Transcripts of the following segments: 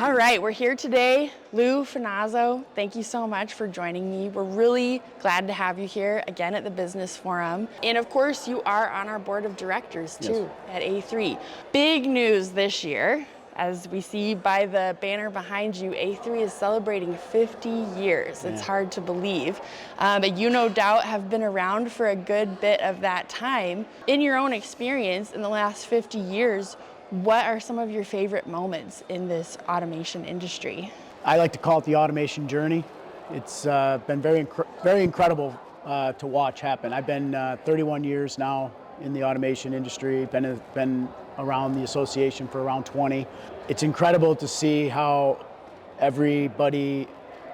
All right, we're here today. Lou Finazzo, thank you so much for joining me. We're really glad to have you here again at the Business Forum. And of course, you are on our board of directors too, at A3. Big news this year, as we see by the banner behind you, A3 is celebrating 50 years. It's hard to believe. But you no doubt have been around for a good bit of that time. In your own experience in the last 50 years, what are some of your favorite moments in this automation industry? I like to call it the automation journey. It's been very incredible to watch happen. I've been 31 years now in the automation industry, been around the association for around 20. It's incredible to see how everybody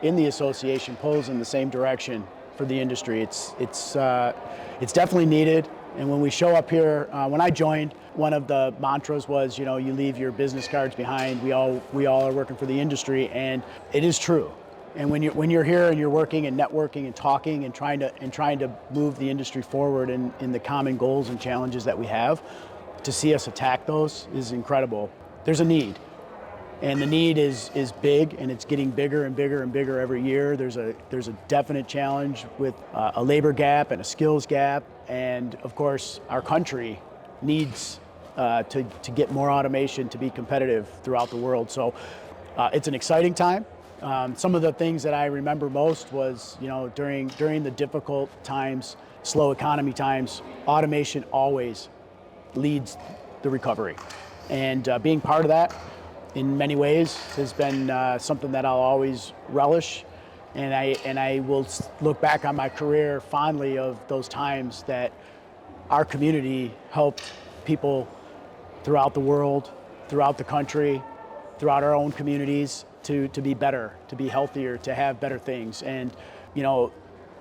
in the association pulls in the same direction for the industry. It's definitely needed. And when we show up here, when I joined, one of the mantras was, you leave your business cards behind. We all are working for the industry, and it is true. And when you're here and you're working and networking and talking and trying to move the industry forward in the common goals and challenges that we have, to see us attack those is incredible. There's a need. And the need is big, and it's getting bigger and bigger and bigger every year. There's a definite challenge with a labor gap and a skills gap, and of course our country needs to get more automation to be competitive throughout the world. So it's an exciting time. Some of the things that I remember most was, during the difficult times, slow economy times, automation always leads the recovery, and being part of that in many ways has been something that I'll always relish, and I will look back on my career fondly of those times that our community helped people throughout the world, throughout the country, throughout our own communities to be better, to be healthier, to have better things. And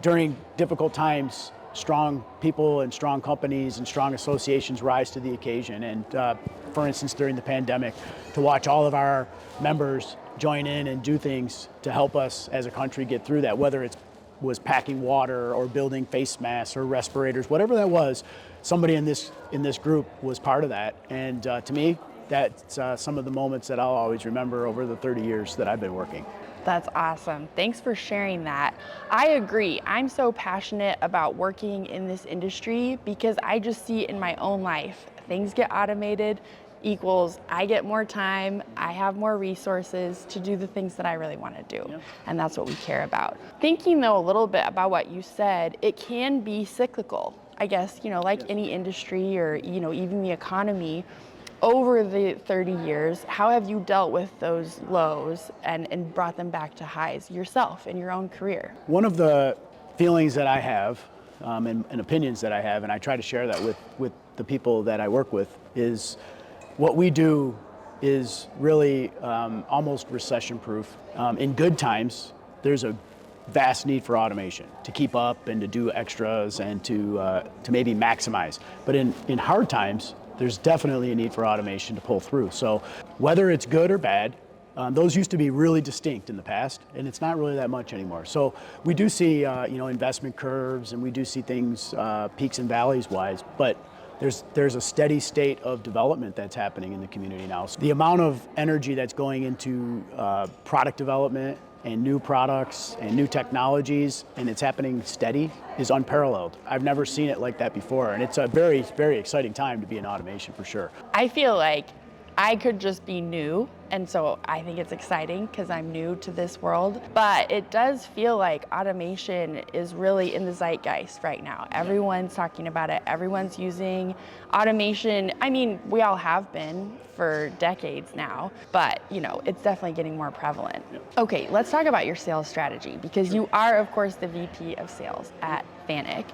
during difficult times, strong people and strong companies and strong associations rise to the occasion. And for instance, during the pandemic, to watch all of our members join in and do things to help us as a country get through that, whether it was packing water or building face masks or respirators, whatever that was, somebody in this group was part of that. And to me, that's some of the moments that I'll always remember over the 30 years that I've been working. That's awesome. Thanks for sharing that. I agree. I'm so passionate about working in this industry because I just see in my own life, things get automated equals I get more time, I have more resources to do the things that I really want to do. Yeah. And that's what we care about. Thinking though a little bit about what you said, it can be cyclical. I guess, like any industry or, even the economy. Over the 30 years, how have you dealt with those lows and brought them back to highs yourself in your own career? One of the feelings that I have and opinions that I have, and I try to share that with the people that I work with, is what we do is really almost recession-proof. In good times, there's a vast need for automation to keep up and to do extras and to maybe maximize. But in hard times, there's definitely a need for automation to pull through. So whether it's good or bad, those used to be really distinct in the past, and it's not really that much anymore. So we do see investment curves, and we do see things peaks and valleys wise, but there's a steady state of development that's happening in the community now. So the amount of energy that's going into product development and new products and new technologies, and it's happening steady, is unparalleled. I've never seen it like that before, and it's a very, very exciting time to be in automation for sure. I feel like I could just be new, and so I think it's exciting because I'm new to this world, but it does feel like automation is really in the zeitgeist right now. Everyone's talking about it, everyone's using automation. I mean, we all have been for decades now, but it's definitely getting more prevalent. Okay, let's talk about your sales strategy, because you are, of course, the VP of sales at FANUC.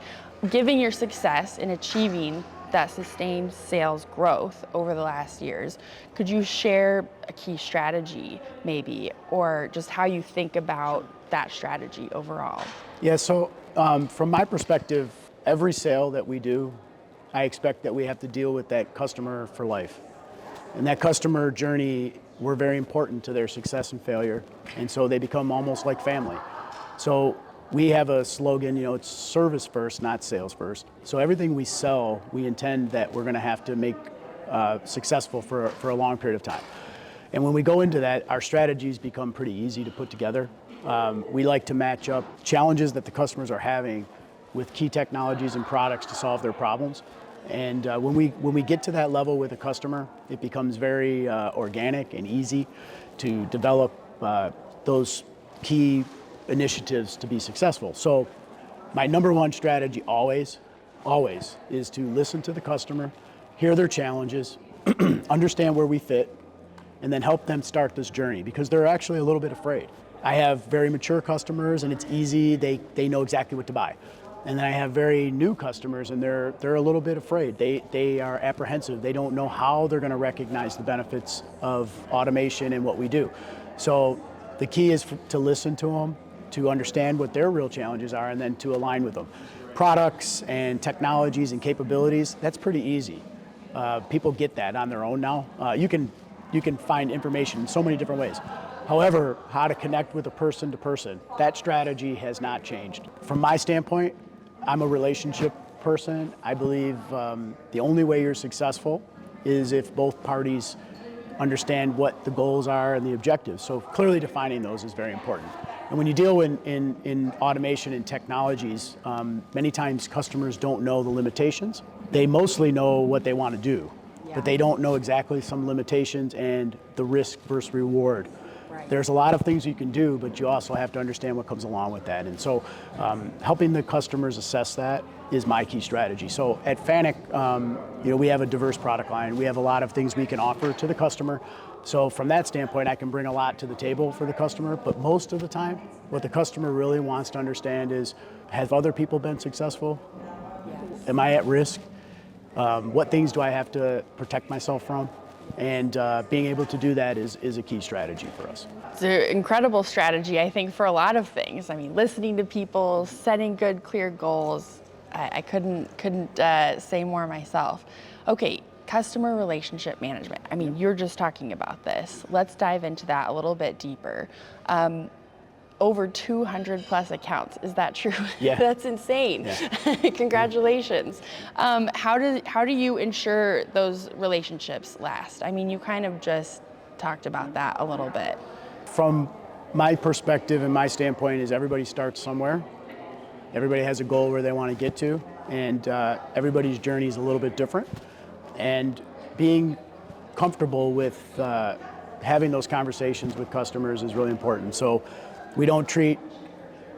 Given your success in achieving that sustained sales growth over the last years, could you share a key strategy maybe, or just how you think about that strategy overall? Yeah, so from my perspective, every sale that we do, I expect that we have to deal with that customer for life. And that customer journey, we're very important to their success and failure, and so they become almost like family. So we have a slogan, it's service first, not sales first. So everything we sell, we intend that we're going to have to make successful for a long period of time. And when we go into that, our strategies become pretty easy to put together. We like to match up challenges that the customers are having with key technologies and products to solve their problems. And when we get to that level with a customer, it becomes very organic and easy to develop those key initiatives to be successful. So my number one strategy always is to listen to the customer, hear their challenges, understand where we fit, and then help them start this journey, because they're actually a little bit afraid. I have very mature customers and it's easy, they know exactly what to buy. And then I have very new customers and they're a little bit afraid. They are apprehensive. They don't know how they're going to recognize the benefits of automation and what we do. So the key is to listen to them, to understand what their real challenges are, and then to align with them. Products and technologies and capabilities, that's pretty easy. People get that on their own now. You can find information in so many different ways. However, how to connect with a person to person, that strategy has not changed. From my standpoint, I'm a relationship person. I believe the only way you're successful is if both parties understand what the goals are and the objectives. So clearly defining those is very important. And when you deal in automation and technologies, many times customers don't know the limitations. They mostly know what they want to do, but they don't know exactly some limitations and the risk versus reward. Right. There's a lot of things you can do, but you also have to understand what comes along with that. And so helping the customers assess that is my key strategy. So at FANUC, we have a diverse product line. We have a lot of things we can offer to the customer. So from that standpoint, I can bring a lot to the table for the customer, but most of the time, what the customer really wants to understand is, have other people been successful? Yes. Am I at risk? What things do I have to protect myself from? And being able to do that is a key strategy for us. It's an incredible strategy, I think, for a lot of things. I mean, listening to people, setting good, clear goals. I couldn't say more myself. Okay, customer relationship management. I mean, you're just talking about this. Let's dive into that a little bit deeper. Over 200 plus accounts, is that true? Yeah. That's insane. Yeah. Congratulations. How do you ensure those relationships last? I mean, you kind of just talked about that a little bit. From my perspective and my standpoint is everybody starts somewhere. Everybody has a goal where they want to get to, and everybody's journey is a little bit different. And being comfortable with having those conversations with customers is really important. So we don't treat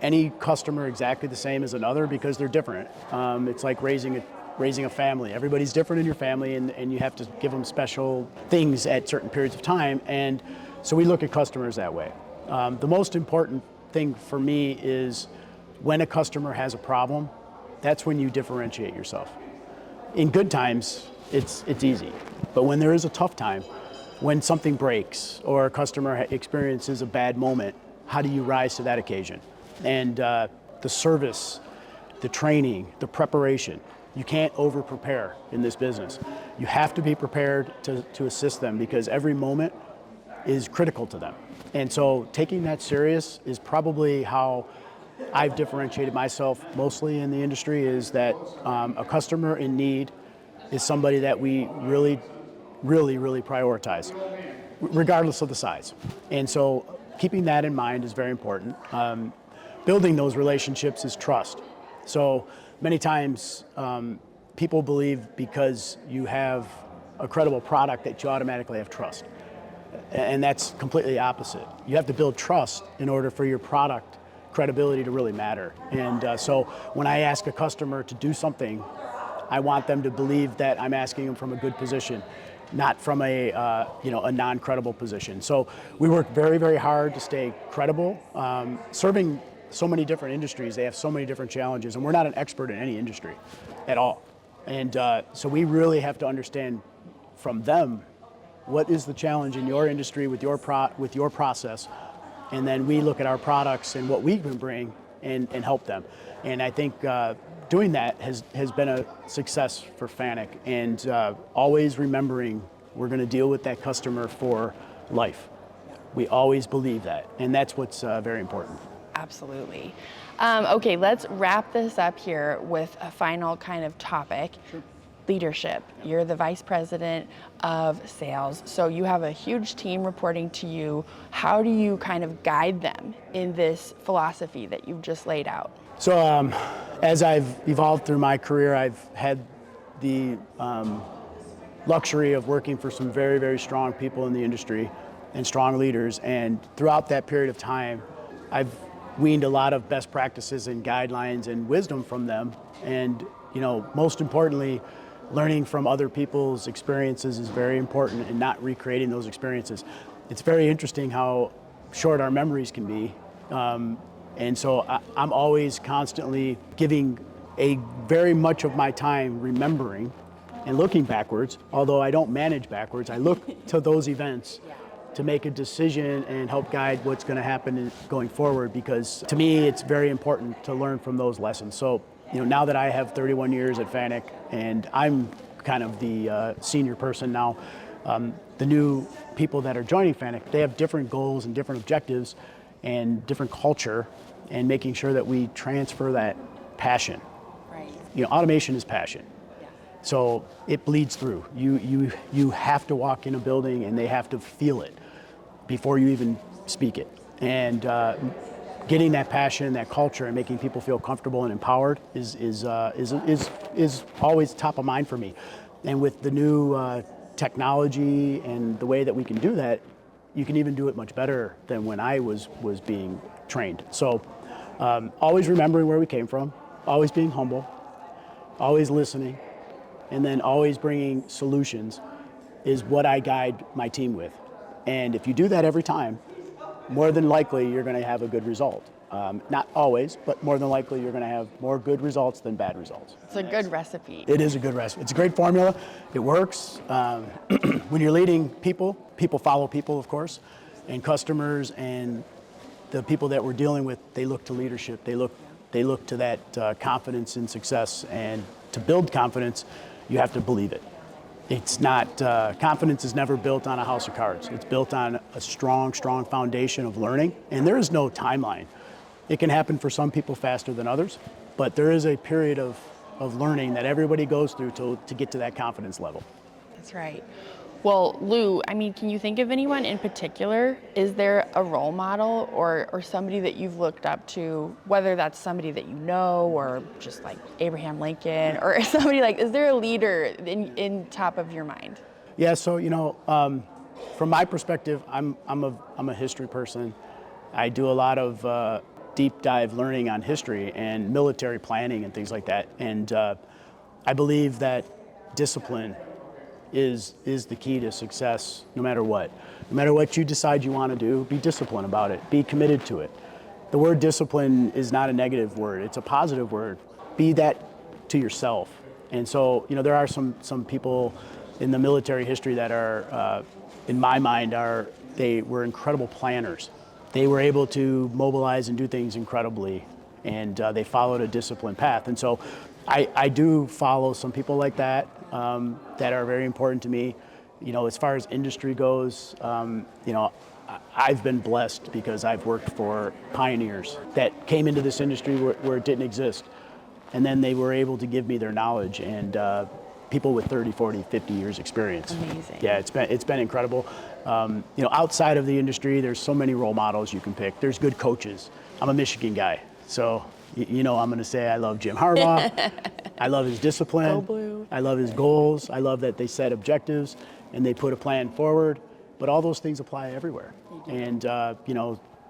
any customer exactly the same as another because they're different. It's like raising a family. Everybody's different in your family, and you have to give them special things at certain periods of time. And so we look at customers that way. The most important thing for me is when a customer has a problem, that's when you differentiate yourself. In good times, it's easy. But when there is a tough time, when something breaks or a customer experiences a bad moment, how do you rise to that occasion? And the service, the training, the preparation, you can't over-prepare in this business. You have to be prepared to assist them because every moment is critical to them. And so taking that serious is probably how I've differentiated myself mostly in the industry, is that a customer in need is somebody that we really prioritize, regardless of the size. And so keeping that in mind is very important. Building those relationships is trust. So many times people believe because you have a credible product that you automatically have trust. And that's completely opposite. You have to build trust in order for your product credibility to really matter. And so when I ask a customer to do something, I want them to believe that I'm asking them from a good position, not from a non-credible position. So we work very, very hard to stay credible. Serving so many different industries, they have so many different challenges, and we're not an expert in any industry at all. And so we really have to understand from them what is the challenge in your industry with your process, and then we look at our products and what we can bring and help them. And I think doing that has been a success for FANUC, and always remembering we're going to deal with that customer for life. We always believe that, and that's what's very important. Absolutely. Okay, let's wrap this up here with a final kind of topic. Sure. leadership. You're the vice president of sales, so you have a huge team reporting to you. How do you kind of guide them in this philosophy that you've just laid out? So as I've evolved through my career, I've had the luxury of working for some very, very strong people in the industry and strong leaders. And throughout that period of time, I've weaned a lot of best practices and guidelines and wisdom from them. And, most importantly, learning from other people's experiences is very important, and not recreating those experiences. It's very interesting how short our memories can be. And so I'm always constantly giving a very much of my time remembering and looking backwards. Although I don't manage backwards, I look to those events to make a decision and help guide what's going to happen going forward, because to me it's very important to learn from those lessons. So now that I have 31 years at FANUC and I'm kind of the senior person now, the new people that are joining FANUC, they have different goals and different objectives and different culture, and making sure that we transfer that passion. Right. Automation is passion. Yeah. So it bleeds through. You have to walk in a building and they have to feel it before you even speak it. And getting that passion, that culture, and making people feel comfortable and empowered is always top of mind for me. And with the new technology and the way that we can do that, you can even do it much better than when I was being trained. So always remembering where we came from, always being humble, always listening, and then always bringing solutions is what I guide my team with. And if you do that every time, more than likely you're going to have a good result. Not always, but more than likely you're going to have more good results than bad results. It's a good recipe. It is a good recipe. It's a great formula. It works. When you're leading people, people follow people, of course, and customers and the people that we're dealing with, they look to leadership. They look to that confidence and success. And to build confidence, you have to believe it. It's not, confidence is never built on a house of cards. It's built on a strong, strong foundation of learning. And there is no timeline. It can happen for some people faster than others, but there is a period of learning that everybody goes through to get to that confidence level. That's right. Well, Lou, can you think of anyone in particular? Is there a role model or somebody that you've looked up to, whether that's somebody that you know or just like Abraham Lincoln or somebody is there a leader in top of your mind? Yeah, so, from my perspective, I'm a history person. I do a lot of deep dive learning on history and military planning and things like that. And I believe that discipline is the key to success no matter what. No matter what you decide you want to do, be disciplined about it. Be committed to it. The word discipline is not a negative word. It's a positive word. Be that to yourself. And so, there are some people in the military history that are, in my mind, they were incredible planners. They were able to mobilize and do things incredibly, and they followed a disciplined path. And so I do follow some people like that that are very important to me. As far as industry goes, I've been blessed because I've worked for pioneers that came into this industry where it didn't exist. And then they were able to give me their knowledge, and people with 30, 40, 50 years experience. Amazing. Yeah, it's been incredible. Outside of the industry, there's so many role models you can pick. There's good coaches. I'm a Michigan guy, so I'm going to say I love Jim Harbaugh. I love his discipline. Go Blue. I love his goals. I love that they set objectives and they put a plan forward. But all those things apply everywhere. And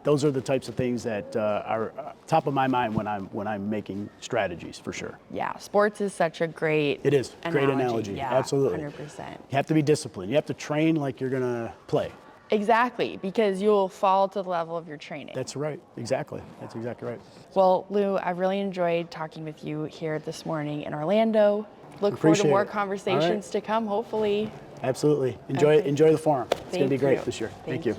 those are the types of things that are top of my mind when I'm making strategies, for sure. Yeah, sports is such a great It is great analogy. Yeah, Absolutely. 100%. You have to be disciplined. You have to train like you're gonna play. Exactly, because you'll fall to the level of your training. That's right. Exactly. That's exactly right. Well, Lou, I really enjoyed talking with you here this morning in Orlando. Look forward to more conversations to come, hopefully. Absolutely. Enjoy the forum. It's going to be great this year. Thank you.